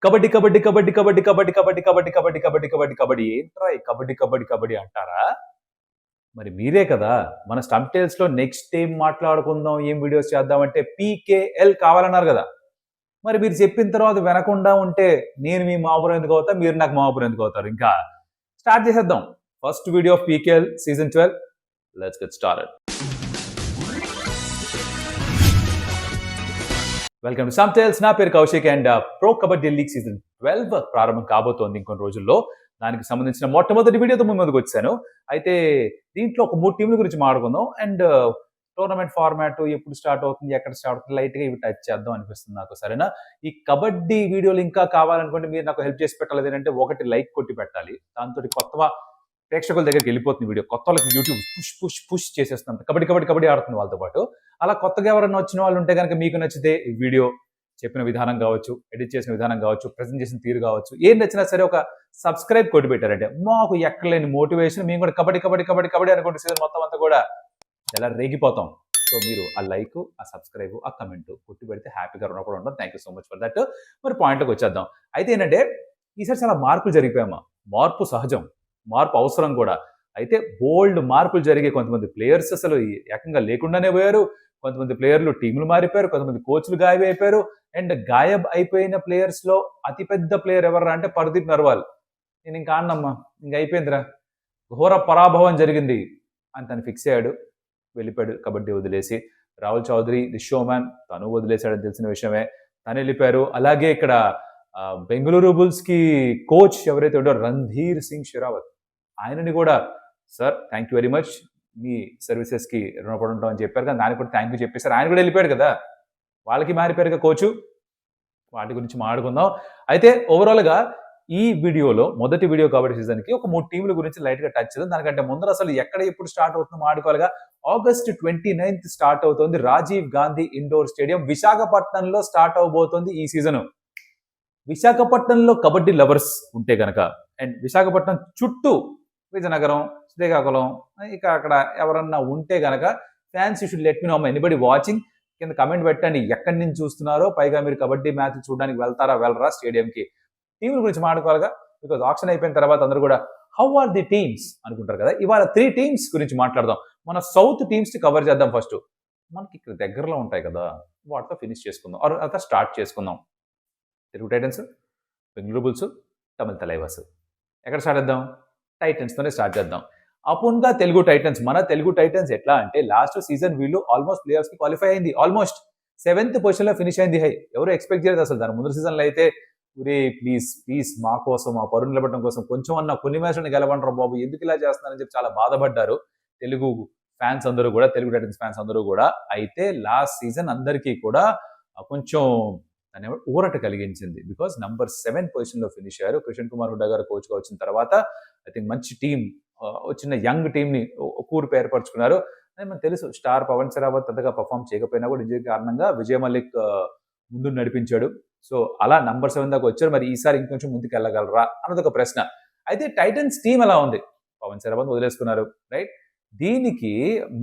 కబడ్డీ కబడ్డీ కబడ్డీ కబడ్డీ కబడ్డీ కబడ్డీ కబడ్డీ కబడ్డీ కబడ్డీ కబడ్డీ కబడ్డీ ఏంట్రా ఈ కబడ్డీ కబడ్డీ కబడ్డీ అంటారా? మరి మీరే కదా మన స్టంప్ టేల్స్ లో నెక్స్ట్ ఏం మాట్లాడుకుందాం, ఏం వీడియోస్ చేద్దామంటే పీకేఎల్ కావాలన్నారు కదా. మరి మీరు చెప్పిన తర్వాత వినకుండా ఉంటే నేను మీ మాపురం ఎందుకు అవుతా, మీరు నాకు మాపురం ఎందుకు అవుతారు? ఇంకా స్టార్ట్ చేసేద్దాం. First video of PKL season 12. Let's get started. Welcome to stump tales. నా పేరు Kaushik and pro kabaddi league season 12 ప్రారంభం కాబోతోంది ఇంకొన్ని రోజుల్లో. దానికి సంబంధించిన మొట్టమొదటి వీడియోతో ముందుకు వచ్చాను. అయితే దీంట్లో ఒక 3 టీంల గురించి మాట్లాడుకుందాం అండ్ టోర్నమెంట్ ఫార్మాట్ ఎప్పుడు స్టార్ట్ అవుతుంది, ఎక్కడ స్టార్ట్ అవుతుంది, లైట్గా ఇవి టచ్ చేద్దాం అనిపిస్తుంది నాకు. సరేనా? ఈ కబడ్డీ వీడియోలు ఇంకా కావాలనుకుంటే మీరు నాకు హెల్ప్ చేసి పెట్టాలి. ఏంటంటే ఒకటి లైక్ కొట్టి పెట్టాలి. దాంతో కొత్త ప్రేక్షకుల దగ్గరికి వెళ్ళిపోతుంది వీడియో. కొత్త వాళ్ళకి యూట్యూబ్ పుష్ చేసేస్తాం. కబడ్డీ ఆడుతుంది వాళ్ళతో పాటు. అలా కొత్తగా ఎవరైనా వచ్చిన వాళ్ళు ఉంటే కనుక మీకు నచ్చితే ఈ వీడియో చెప్పిన విధానం కావచ్చు, ఎడిట్ చేసిన విధానం కావచ్చు, ప్రెజెంట్ చేసిన తీరు కావచ్చు, ఏం నచ్చినా సరే ఒక సబ్స్క్రైబ్ కొట్టి పెట్టారంటే మాకు ఎక్కలేని మోటివేషన్. మేము కూడా కబడ్డీ అనుకుంటే సీజన్ మొత్తం అంతా కూడా ఎలా రేగిపోతాం. సో మీరు ఆ లైక్, ఆ సబ్స్క్రైబ్, ఆ కమెంట్ కొట్టి పెడితే హ్యాపీగా రుణపడి ఉంటాం. Thank you so much for that. మరి పాయింట్లోకి వచ్చేద్దాం. అయితే ఏంటంటే ఈసారి చాలా మార్పులు జరిగిపోయామా. మార్పు సహజం, మార్పు అవసరం కూడా. అయితే బోల్డ్ మార్పులు జరిగే, కొంతమంది ప్లేయర్స్ అసలు ఏకంగా లేకుండానే పోయారు, కొంతమంది ప్లేయర్లు టీంలు మారిపోయారు, కొంతమంది కోచ్లు గాయబ్ అయిపోయారు. అండ్ గాయబ్ అయిపోయిన ప్లేయర్స్ లో అతిపెద్ద ప్లేయర్ ఎవరు అంటే పర్దీప్ నర్వాల్. నేను ఇంకా ఆడినమ్మా, ఇంక అయిపోయిందిరా, ఘోర పరాభవం జరిగింది అని తను ఫిక్స్ అయ్యాడు, వెళ్ళిపోయాడు కబడ్డీ వదిలేసి. రాహుల్ చౌదరి ది షోమ్యాన్, తను వదిలేశాడని తెలిసిన విషయమే, తను వెళ్ళిపోయారు. అలాగే ఇక్కడ బెంగళూరు బుల్స్ కి కోచ్ ఎవరైతే ఉండో రణధీర్ సింగ్ షెరావత్, ఆయనని కూడా sir thank you very much, me services కి రుణపడి ఉంటాం అని చెప్పారు. కానీ దానికి కూడా థ్యాంక్ యూ చెప్పేశారు. ఆయన కూడా వెళ్ళిపోయాడు కదా, వాళ్ళకి మారిపోయారు కోచ్. వాటి గురించి మాట్లాడుకుందాం. అయితే ఓవరాల్ గా ఈ వీడియోలో మొదటి వీడియో కబడ్డీ సీజన్ కి ఒక 3 టీంల గురించి లైట్ గా టచ్ చేద్దాం. దానికంటే ముందర అసలు ఎక్కడ ఎప్పుడు స్టార్ట్ అవుతుందో మాట్లాడుకోవాలిగా. August 29th స్టార్ట్ అవుతుంది రాజీవ్ గాంధీ ఇండోర్ స్టేడియం, విశాఖపట్నంలో స్టార్ట్ అవబోతోంది ఈ సీజన్. విశాఖపట్నంలో కబడ్డీ లవర్స్ ఉంటే గనక అండ్ విశాఖపట్నం చుట్టూ విజయనగరం, శ్రీకాకుళం, ఇక అక్కడ ఎవరన్నా ఉంటే గనక fans you should let me know. Anybody watching కింద కమెంట్ పెట్టండి ఎక్కడి నుంచి చూస్తున్నారో. పైగా మీరు కబడ్డీ మ్యాచ్ చూడడానికి వెళ్తారా వెళ్ళరా స్టేడియంకి? టీంల గురించి మాట్లాడుకోవాలిగా, బికాజ్ ఆప్షన్ అయిపోయిన తర్వాత అందరూ కూడా హౌ ఆర్ ది టీమ్స్ అనుకుంటారు కదా. ఇవాళ 3 టీమ్స్ గురించి మాట్లాడదాం. మన సౌత్ టీమ్స్ ని కవర్ చేద్దాం. ఫస్ట్ మనకి ఇక్కడ దగ్గరలో ఉంటాయి కదా, వాటితో ఫినిష్ చేసుకుందాం, అలా స్టార్ట్ చేసుకుందాం. తెలుగు టైటన్స్, బెంగళూరు బుల్స్, తమిళ తలైవాస్. ఎక్కడ స్టార్ట్ చేద్దాం? టైటన్స్ తోనే స్టార్ట్ చేద్దాం. అపున్గా తెలుగు టైటన్స్. మన తెలుగు టైటన్స్ ఎట్లా అంటే లాస్ట్ సీజన్ వీళ్ళు ఆల్మోస్ట్ ప్లే ఆఫ్స్ కి క్వాలిఫై అయింది. ఆల్మోస్ట్ 7th పొజిషన్ లో ఫినిష్ అయింది. ఎవరు ఎక్స్పెక్ట్ చేయలేదు అసలు. దాని ముందు సీజన్ లో అయితే ప్లీజ్ మా కోసం, మా పరువు నిలబడడం కోసం కొంచెం అన్న కొన్ని మ్యాచ్లను గెలవంటారు బాబు, ఎందుకు ఇలా చేస్తున్నారని చెప్పి చాలా బాధపడ్డారు తెలుగు ఫ్యాన్స్ అందరూ కూడా, తెలుగు టైటన్స్ ఫ్యాన్స్ అందరూ కూడా. అయితే లాస్ట్ సీజన్ అందరికీ కూడా కొంచెం ఊరట కలిగించింది. బికాస్ నంబర్ 7 పొజిషన్ లో ఫినిష్ అయ్యారు. కిషన్ కుమార్ హుడ్డా గారు కోచ్ గా వచ్చిన తర్వాత ఐ థింక్ మంచి టీం, వచ్చిన యంగ్ టీం ని కూర్పు ఏర్పరచుకున్నారు. మనకు తెలుసు స్టార్ పవన్ శరావత్ అంతగా పర్ఫామ్ చేయకపోయినా కూడా ఇంజరీ కారణంగా విజయ్ మలిక్ ముందు నడిపించాడు. సో అలా నంబర్ 7 దాకా వచ్చారు. మరి ఈసారి ఇంకొంచెం ముందుకు వెళ్ళగలరా అన్నది ఒక ప్రశ్న. అయితే టైటన్స్ టీం ఎలా ఉంది? పవన్ శరావత్ వదిలేసుకున్నారు, రైట్? దీనికి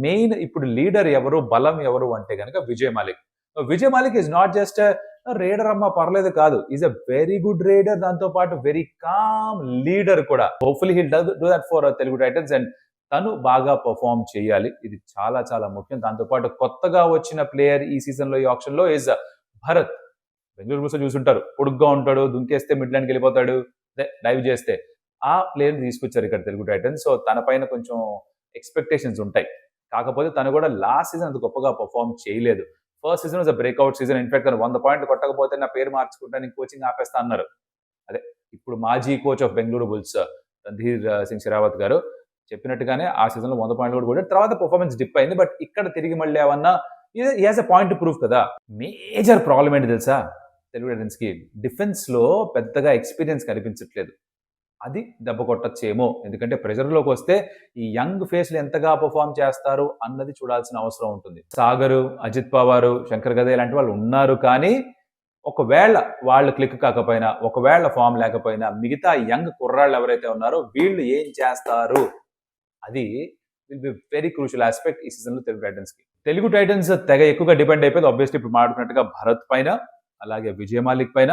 మెయిన్ ఇప్పుడు లీడర్ ఎవరు, బలం ఎవరు అంటే కనుక Vijay Malik. Vijay Malik is not just raider అమ్మ, పర్లేదు కాదు, is a very good raider, దాంతో పాటు వెరీ కామ్ లీడర్ కూడా. Hopefully he'll do that for Telugu Titans and తను బాగా పర్ఫామ్ చేయాలి, ఇది చాలా చాలా ముఖ్యం. దాంతో పాటు కొత్తగా వచ్చిన ప్లేయర్ ఈ సీజన్ లో, ఈ ఆప్షన్ లో ఈజ్ భరత్. బెంగళూరు బుల్స్ చూసుంటారు, పొడుగ్గా ఉంటాడు, దుంకేస్తే మిడ్ లైన్కి వెళ్ళిపోతాడు, డైవ్ చేస్తే. ఆ ప్లేయర్ తీసుకొచ్చారు ఇక్కడ తెలుగు టైటన్స్. సో తన పైన కొంచెం ఎక్స్పెక్టేషన్స్ ఉంటాయి. కాకపోతే తను కూడా లాస్ట్ సీజన్ అంత గొప్పగా పర్ఫామ్ చేయలేదు. First season was a breakout season. In fact తను 100 పాయింట్లు కొట్టకపోతే నా పేరు మార్చుకుంటాను, కోచింగ్ ఆపేస్తా అన్నారు. అదే ఇప్పుడు మాజీ coach of Bengaluru bulls Randhir Singh Sherawat గారు చెప్పినట్టుగానే ఆ సీజన్ లో 100 పాయింట్లు కూడా కొట్టాడు. తర్వాత పర్ఫార్మెన్స్ డిప్ అయింది. బట్ ఇక్కడ తిరిగి మళ్ళీ ఏమన్నా ఈ has a point to prove కదా. మేజర్ ప్రాబ్లం ఏంటి తెలుసా తెలుగు టైటన్స్ కి? డిఫెన్స్ లో పెద్దగా ఎక్స్పీరియన్స్ కనిపించట్లేదు. అది దెబ్బ కొట్టచ్చేమో. ఎందుకంటే ప్రెజర్లోకి వస్తే ఈ యంగ్ ఫేస్లు ఎంతగా పర్ఫామ్ చేస్తారు అన్నది చూడాల్సిన అవసరం ఉంటుంది. సాగరు, అజిత్ పవారు, శంకర్ గదే ఇలాంటి వాళ్ళు ఉన్నారు. కానీ ఒకవేళ వాళ్ళు క్లిక్ కాకపోయినా, ఒకవేళ ఫామ్ లేకపోయినా, మిగతా యంగ్ కుర్రాళ్ళు ఎవరైతే ఉన్నారో వీళ్ళు ఏం చేస్తారు, అది will be very crucial aspect ఈ సీజన్ లో తెలుగు టైటన్స్ కి. తెలుగు టైటన్స్ తెగ ఎక్కువగా డిపెండ్ అయిపోయింది ఆబ్వియస్లీ ఇప్పుడు మాట్లాడుకున్నట్టుగా భరత్ పైన, అలాగే విజయ్ మాలిక్ పైన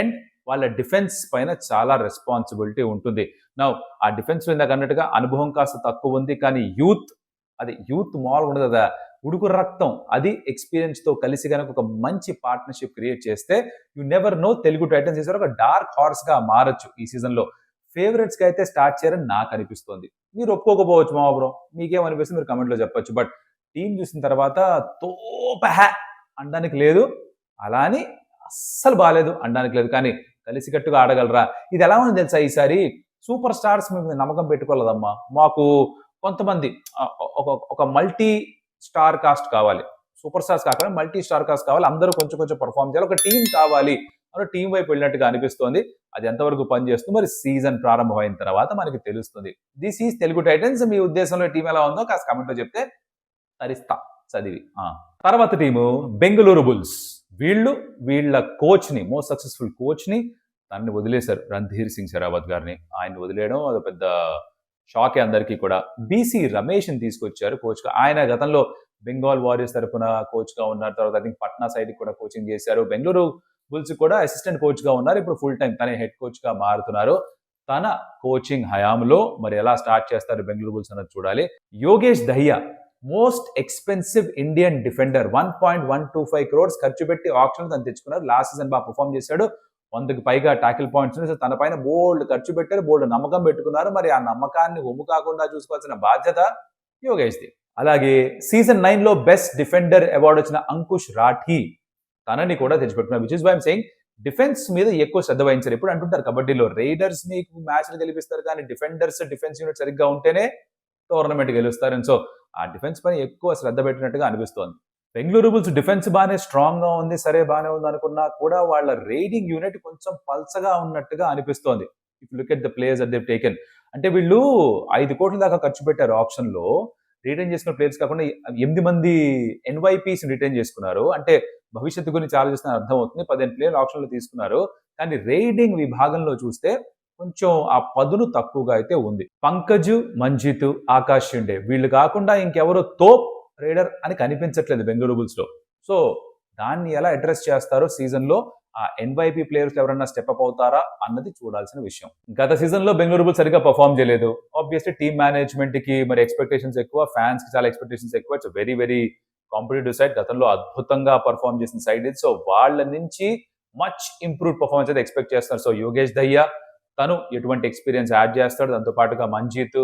అండ్ వాళ్ళ డిఫెన్స్ పైన చాలా రెస్పాన్సిబిలిటీ ఉంటుంది. నా ఆ డిఫెన్స్ ఇందాక అన్నట్టుగా అనుభవం కాస్త తక్కువ ఉంది, కానీ యూత్ మామూలుగా ఉండదు కదా, ఉడుకు రక్తం, అది ఎక్స్పీరియన్స్తో కలిసి కనుక ఒక మంచి పార్ట్నర్షిప్ క్రియేట్ చేస్తే you never know, Telugu Titans ఈసారి ఒక డార్క్ హార్స్గా మారచ్చు ఈ సీజన్లో. ఫేవరెట్స్కి అయితే స్టార్ట్ చేయాలని నాకు అనిపిస్తుంది. మీరు ఒప్పుకోకపోవచ్చు మా బ్రో, మీకేమనిపిస్తుంది మీరు కమెంట్లో చెప్పొచ్చు. బట్ టీం చూసిన తర్వాత తోపహ అనడానికి లేదు, అలా అని అస్సలు బాగాలేదు అనడానికి లేదు, కానీ కలిసికట్టుగా ఆడగలరా. ఇది ఎలా ఉంది తెలుసా, ఈసారి సూపర్ స్టార్స్ మేము నమ్మకం పెట్టుకోలేదమ్మా, మాకు కొంతమంది ఒక మల్టీ స్టార్ కాస్ట్ కావాలి, సూపర్ స్టార్స్ కాకుండా మల్టీ స్టార్ కాస్ట్ కావాలి, అందరూ కొంచెం కొంచెం పర్ఫామ్ చేయాలి, ఒక టీం కావాలి అని టీం వైపు వెళ్ళినట్టుగా అనిపిస్తోంది. అది ఎంతవరకు పనిచేస్తుంది మరి సీజన్ ప్రారంభమైన తర్వాత మనకి తెలుస్తుంది. This is Telugu Titans. మీ ఉద్దేశంలో టీం ఎలా ఉందో కాస్త కమెంట్లో చెప్తే తరిస్తా చదివి. తర్వాత టీము బెంగళూరు బుల్స్. వీళ్ళ కోచ్ని, మోస్ట్ సక్సెస్ఫుల్ కోచ్ని దాన్ని వదిలేశారు, రణ్ధీర్ సింగ్ షెరావత్ గారిని. ఆయన వదిలేయడం అది పెద్ద షాకే అందరికీ కూడా. బీసీ రమేష్ని తీసుకొచ్చారు కోచ్గా. ఆయన గతంలో బెంగాల్ వారియర్స్ తరఫున కోచ్గా ఉన్నారు, తర్వాత ఐ థింక్ పట్నా సైడ్కి కూడా కోచింగ్ చేశారు. బెంగళూరు బుల్స్ కూడా అసిస్టెంట్ కోచ్గా ఉన్నారు, ఇప్పుడు ఫుల్ టైం తనే హెడ్ కోచ్గా మారుతున్నారు. తన కోచింగ్ హయాంలో మరి ఎలా స్టార్ట్ చేస్తారు బెంగళూరు బుల్స్ అన్నది చూడాలి. Yogesh Dahiya, most expensive Indian defender, 1.125 crores ఖర్చు పెట్టి ఆప్షన్ తను తెచ్చుకున్నారు. లాస్ట్ సీజన్ బాగా పర్ఫామ్ చేశాడు, 100కి పైగా టాకిల్ పాయింట్స్. తన పైన బోల్డ్ ఖర్చు పెట్టారు, బోల్డ్ నమ్మకం పెట్టుకున్నారు. మరి ఆ నమ్మకాన్ని ఒమ్ము కాకుండా చూసుకోవాల్సిన బాధ్యత యోగేష్ది. అలాగే సీజన్ 9లో బెస్ట్ డిఫెండర్ అవార్డు వచ్చిన అంకుష్ రాఠీ, తనని కూడా తెచ్చిపెట్టుకున్నారు. Which is why I'm saying defence మీద ఎక్కువ శ్రద్ధ వహించారు. ఎప్పుడు అంటుంటారు కబడ్డీలో రైడర్స్ మీకు మ్యాచ్లు గెలిపిస్తారు, కానీ డిఫెన్స్ యూనిట్ సరిగ్గా ఉంటేనే టోర్నమెంట్ గెలుస్తారు. సో ఆ డిఫెన్స్ పైన ఎక్కువ శ్రద్ధ పెట్టినట్టుగా అనిపిస్తోంది. బెంగళూరు బుల్స్ డిఫెన్స్ బాగానే స్ట్రాంగ్ గా ఉంది, సరే బాగానే ఉంది అనుకున్నా కూడా వాళ్ళ రైడింగ్ యూనిట్ కొంచెం పల్సగా ఉన్నట్టుగా అనిపిస్తోంది. If look at the players that they taken, అంటే వీళ్ళు 5 కోట్ల దాకా ఖర్చు పెట్టారు ఆప్షన్ లో. రిటైన్ చేసుకున్న ప్లేయర్స్ కాకుండా 8 మంది NYPs రిటైన్ చేసుకున్నారు. అంటే భవిష్యత్తు గురించి ఆలోచిస్తున్న అర్థమవుతుంది. 15 ప్లేయర్లు ఆప్షన్ లో తీసుకున్నారు, కానీ రైడింగ్ విభాగంలో చూస్తే కొంచెం ఆ పదును తక్కువగా అయితే ఉంది. పంకజ్, మంజిత్, ఆకాష్ షిండే వీళ్ళు కాకుండా ఇంకెవరో తోప్ రైడర్ అని కనిపించట్లేదు బెంగళూరు బుల్స్ లో. సో దాన్ని ఎలా అడ్రస్ చేస్తారో సీజన్ లో, ఆ NYP ప్లేయర్స్ ఎవరన్నా స్టెప్అప్ అవుతారా అన్నది చూడాల్సిన విషయం. గత సీజన్ లో బెంగళూరు బుల్స్ సరిగ్గా పర్ఫామ్ చేయలేదు. ఆబ్వియస్లీ టీమ్ మేనేజ్మెంట్ కి మరి ఎక్స్పెక్టేషన్స్ ఎక్కువ, ఫ్యాన్స్ కి చాలా ఎక్స్పెక్టేషన్స్ ఎక్కువ. It's very very competitive side. గతంలో అద్భుతంగా పర్ఫామ్ చేసిన సైడ్ ఇది. సో వాళ్ళ నుంచి మచ్ ఇంప్రూవ్ పర్ఫార్మెన్స్ అయితే ఎక్స్పెక్ట్ చేస్తున్నారు. సో యోగేష్ దయ్యా తను ఎటువంటి ఎక్స్పీరియన్స్ యాడ్ చేస్తాడు, దాంతో పాటుగా మంజిత్,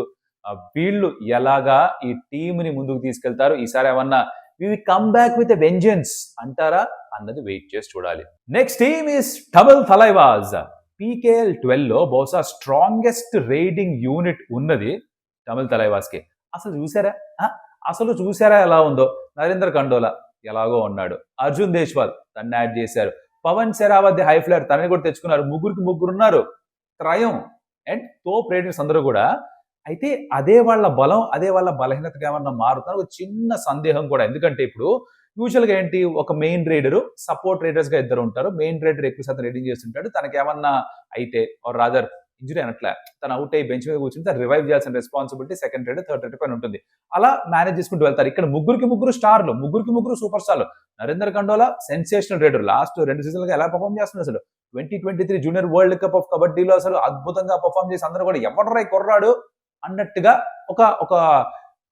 వీళ్ళు ఎలాగా ఈ టీంని ముందుకు తీసుకెళ్తారు, ఈసారి ఏమన్నా we come back with a vengeance అంటారా అన్నది వెయిట్ చేసి చూడాలి. Next team is Tamil Thalaivas. PKL 12లో బహుశా స్ట్రాంగెస్ట్ రైడింగ్ యూనిట్ ఉన్నది తమిళ్ తలైవాస్ కి. అసలు చూసారా ఎలా ఉందో? నరేంద్ర కండోలా ఎలాగో ఉన్నాడు, అర్జున్ దేశ్వాల్ తన్ని యాడ్ చేశారు, పవన్ శరావత్ హై ఫ్లైర్ తనని కూడా తెచ్చుకున్నారు, ముగ్గురు ఉన్నారు త్రయం, అండ్ తోప్ రైడర్స్ అందరూ కూడా. అయితే అదే వాళ్ళ బలం, అదే వాళ్ళ బలహీనతగా ఏమన్నా మారుతున్నారు ఒక చిన్న సందేహం కూడా. ఎందుకంటే ఇప్పుడు యూజువల్గా ఏంటి, ఒక మెయిన్ రైడరు, సపోర్ట్ రైడర్స్ గా ఇద్దరు ఉంటారు. మెయిన్ రైడర్ ఎక్కువ శాతం రైడింగ్ చేస్తుంటాడు, తనకి ఏమన్నా అయితే ఆర్ రాదర్ ఇంజురీ అనట్లే, తను అవుట్ అయ్యి బెంచ్ మీద కూర్చుంటే రివైవ్ చేయాల్సిన responsibility second raider, third raider పైన ఉంటుంది. అలా మేనేజ్ చేసుకుంటూ వెళ్తారు. ఇక్కడ ముగ్గురు స్టార్లు, ముగ్గురు సూపర్ స్టార్లు. Narender Kandola sensational raider, last 2 సీజన్లుగా ఎలా పర్ఫామ్ చేస్తున్నారు అసలు. 2023 జూనియర్ వరల్డ్ కప్ ఆఫ్ కబడ్డీలో అసలు అద్భుతంగా పర్ఫామ్ చేసి అందరూ కూడా ఎవడరా కొర్రాడు అన్నట్టుగా ఒక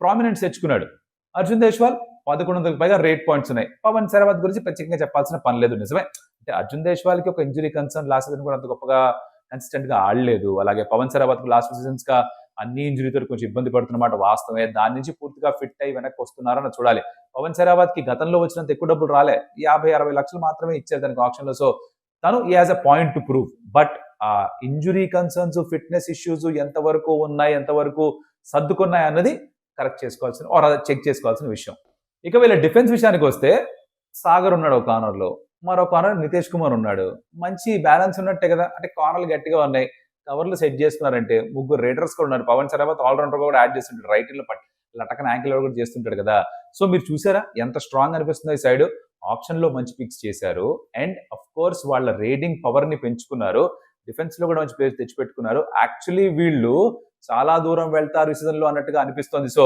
ప్రామినెన్స్ తెచ్చుకున్నాడు. అర్జున్ దేశ్వాల్ 1100కి పైగా రేట్ పాయింట్స్ ఉన్నాయి. పవన్ శరావత్ గురించి ప్రత్యేకంగా చెప్పాల్సిన పని లేదు. నిజమే, అంటే అర్జున్ దేశ్వాల్కి ఒక ఇంజురీ కన్సర్న్, లాస్ట్ సీజన్ కూడా అంత గొప్పగా కన్సిస్టెంట్ గా ఆడలేదు. అలాగే పవన్ శరావత్ లాస్ట్ సీజన్స్ గా అన్ని ఇంజురీతో కొంచెం ఇబ్బంది పడుతున్నమాట వాస్తవమే. దాని నుంచి పూర్తిగా ఫిట్ అయ్యి వెనక్కి వస్తున్నారని చూడాలి. పవన్ శరావత్ కి గతంలో వచ్చినంత ఎక్కువ డబ్బులు రాలే, 50-60 లక్షలు మాత్రమే ఇచ్చారు దానికి ఆప్షన్ లో. సో తను ఈ has a point to prove. But ఆ ఇంజురీ కన్సర్న్స్, ఫిట్నెస్ ఇష్యూస్ ఎంతవరకు ఉన్నాయి, ఎంతవరకు సర్దుకున్నాయి అన్నది కరెక్ట్ చేసుకోవాల్సిన ఆర్ చెక్ చేసుకోవాల్సిన విషయం. ఇక వీళ్ళ డిఫెన్స్ విషయానికి వస్తే సాగర్ ఉన్నాడు ఒక కార్నర్ లో, మరో కార్నర్ నితేష్ కుమార్ ఉన్నాడు. మంచి బ్యాలెన్స్ ఉన్నట్టే కదా, అంటే కార్నర్లు గట్టిగా ఉన్నాయి, కవర్లు సెట్ చేస్తున్నారంటే. ముగ్గురు రైడర్స్ కూడా ఉన్నారు. పవన్ శరావత్ ఆల్రౌండర్ కూడా యాడ్ చేస్తుంటాడు, రైట్ లో లటకన యాంకిల్ కూడా చేస్తుంటాడు కదా. సో మీరు చూసారా ఎంత స్ట్రాంగ్ అనిపిస్తుంది ఈ సైడ్. ఆప్షన్ లో మంచి పిక్స్ చేశారు, అండ్ అఫ్ కోర్స్ వాళ్ళ రేడింగ్ పవర్ ని పెంచుకున్నారు. డిఫెన్స్ లో కూడా మంచి ప్లేయర్స్ తెచ్చిపెట్టుకున్నారు. యాక్చువల్లీ వీళ్ళు చాలా దూరం వెళ్తారు ఈ సీజన్ లో అన్నట్టుగా అనిపిస్తోంది. సో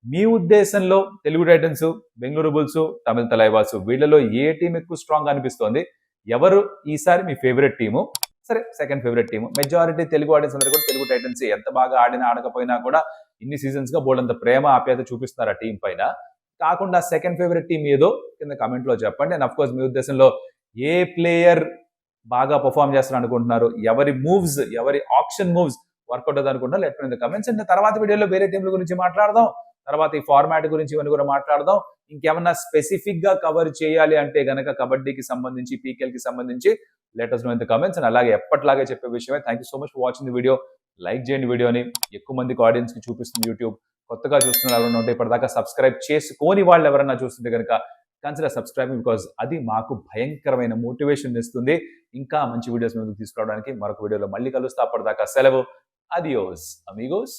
మీ ఉద్దేశంలో తెలుగు టైటన్స్, బెంగళూరు బుల్స్, తమిళ్ తలైవాస్ వీళ్ళలో ఏ టీం ఎక్కువ స్ట్రాంగ్ అనిపిస్తోంది? ఎవరు ఈసారి మీ ఫేవరెట్ టీము? సరే second favourite team. Majority Telugu audience అందరూ కూడా తెలుగు టైటన్స్ ఎంత బాగా ఆడినా ఆడకపోయినా కూడా ఇన్ని సీజన్స్ గా బోల్డంత ప్రేమ ఆప్యాయత చూపిస్తున్నారు ఆ టీం పైన. కాకుండా సెకండ్ ఫేవరెట్ టీం ఏదో కింద కామెంట్ లో చెప్పండి. అండ్ అఫ్ కోర్స్ మీ ఉద్దేశంలో ఏ ప్లేయర్ బాగా పర్ఫామ్ చేస్తారు అనుకుంటున్నారు, ఎవరి మూవ్స్, ఎవరి ఆప్షన్ మూవ్స్ వర్కౌట్ అవుతుంది అనుకుంటున్నారు, let me in the comments. And తర్వాత వీడియోలో వేరే టీంల గురించి మాట్లాడదాం, తర్వాత ఈ ఫార్మాట్ గురించి ఇవన్నీ కూడా మాట్లాడదాం. ఇంకేమన్నా స్పెసిఫిక్ గా కవర్ చేయాలి అంటే గనక కబడ్డీకి సంబంధించి, పీకేఎల్ కి సంబంధించి let us know in the comments. And అలాగే ఎప్పటిలాగే చెప్పే విషయమే, thank you so much for watching the video. Like చేయండి వీడియోని, ఎక్కువ మందికి ఆడియన్స్ కి చూపిస్తుంది యూట్యూబ్. కొత్తగా చూస్తున్న ఎవరైనా ఉంటే ఇప్పటిదాకా సబ్స్క్రైబ్ చేసుకోని వాళ్ళు ఎవరైనా చూస్తుంటే కనుక కన్సిడర్ సబ్స్క్రైబింగ్, బికాజ్ అది మాకు భయంకరమైన మోటివేషన్ ఇస్తుంది ఇంకా మంచి వీడియోస్ ముందుకు తీసుకురావడానికి. మరొక వీడియోలో మళ్ళీ కలుస్తా, అప్పటిదాకా సెలవు. Adios Amigos.